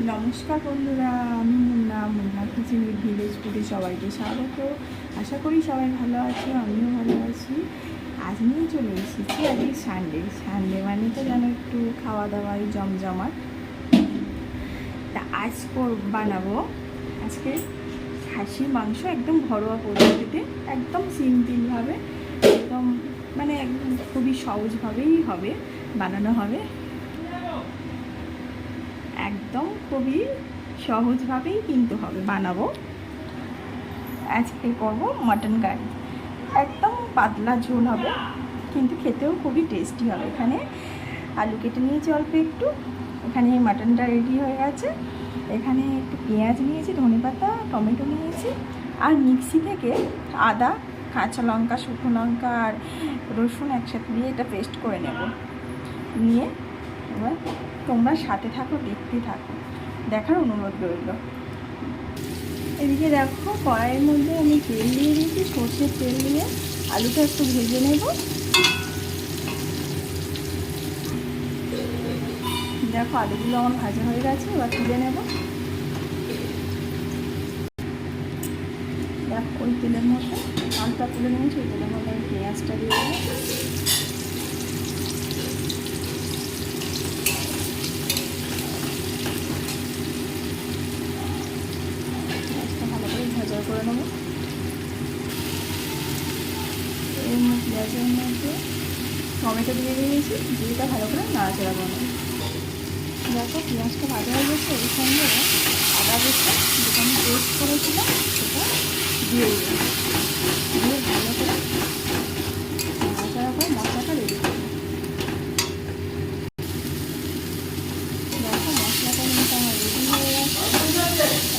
নমস্কার বন্ধুরা, আমি মুন্না কিচেনের ভিলেজ ফুডে সবাইকে স্বাগত। আশা করি সবাই ভালো আছে, আমিও ভালো আছি। আজ নিয়ে চলে এসেছি আজকে সানডে মানে তো যেন একটু খাওয়া দাওয়াই জমজমাট। তা আজ বানাবো আজকে খাসির মাংস একদম ঘরোয়া পদ্ধতিতে, একদম সিম্পলভাবে, একদম মানে একদম খুবই সহজভাবেই বানানো হবে। একদম খুবই সহজভাবেই কিন্তু বানাবো। আজকে করব মাটন কারি, একদম পাতলা ঝোল হবে কিন্তু খেতেও খুবই টেস্টি হবে। এখানে আলু কেটে নিয়েছি অল্প একটু, এখানে মাটনটা রেডি হয়ে গেছে। এখানে একটু পেঁয়াজ নিয়েছি, ধনেপাতা, টমেটো নিয়েছি, আর মিক্সি থেকে আদা, কাঁচা লঙ্কা, শুকনো লঙ্কা আর রসুন একসাথে দিয়ে এটা পেস্ট করে নেব। নিয়ে এবার তোমরা সাথে থাকো, দেখতে থাকো, দেখার অনুরোধ রইল। এদিকে দেখো কড়াইয়ের মধ্যে আমি তেল দিয়ে দিয়েছি, সর্ষের তেল দিয়ে আলুটা একটু ভেজে নেব। দেখো আলুগুলো আমার ভাজা হয়ে গেছে, এবার তুলে নেব। দেখো ওই তেলের মধ্যে আলুটা তুলে নিয়েছি, ওই তেলের মধ্যে আমি পেঁয়াজটা দিয়ে দেবো। ভালো করে ভাজা করে নেবো। এর পেঁয়াজের মধ্যে টমেটো দিয়ে দিয়েছি, দিয়ে ভালো করে নাড়াচাড়া করে নেবো। দেখো পেঁয়াজটা ভাজা হয়ে গেছে, এর সঙ্গে আদা রসুন যেটা আমি পেস্ট করেছিলাম সেটা দিয়ে দিলাম, দিয়ে ভালো করে নাড়াচাড়া করে মশলাটা রেডি করবো। দেখো মশলাটা কিন্তু আমার রেডি হয়ে গেছে,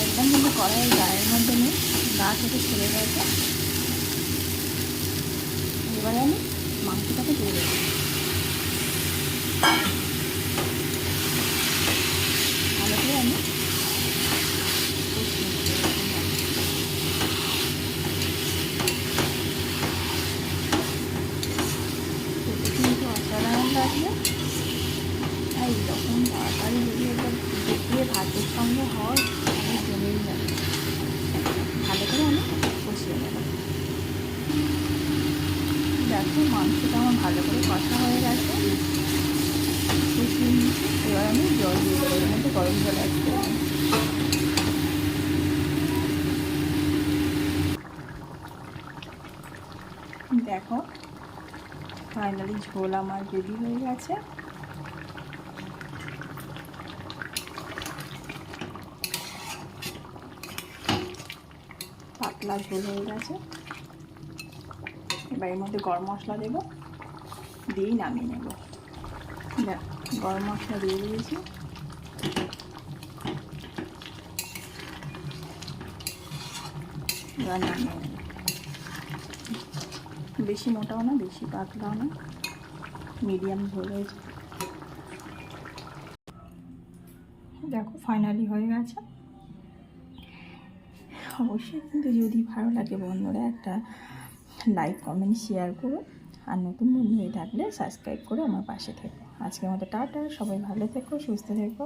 একদম কিন্তু কড়াইয়ের গায়ের মধ্যে নেই, গা থেকে ছেড়ে গেছে। এবারে আমি মাংসটাকে দিয়ে দেবো। ভালো করে আমি কিন্তু অসাধারণ লাগবে। আর এইরকম তাড়াতাড়ি যদি এটা দেখিয়ে ভাতের সঙ্গে হয় আমি জমেই যাবে। ভালো করে আমি কষিয়ে নেব। দেখো মাংসটা আমার ভালো করে কষা হয়ে গেছে, কষিয়ে নিচ্ছি। এবার আমি জল দিয়ে দেবো, এর মধ্যে গরম জল অ্যাড করবো। দেখো ফাইনালি ঝোল আমার রেডি হয়ে গেছে। পাতলা ঝোল হয়ে গেছে। এবার এর মধ্যে গরম মশলা দেবো, দিয়েই নামিয়ে নেব। দেখ গরম মশলা দিয়ে দিয়েছি, এবার নামিয়ে নেব। বেশি মোটাও না, বেশি পাতলাও না, মিডিয়াম ঝোল হয়েছে। দেখো ফাইনালি হয়ে গেছে। অবশ্যই কিন্তু যদি ভালো লাগে বন্ধুরা একটা লাইক, কমেন্ট, শেয়ার করো। আর নতুন বন্ধু হয়ে থাকলে সাবস্ক্রাইব করে আমার পাশে থেকো। আজকের মতো টাটা, সবাই ভালো থেকো, সুস্থ থেকো।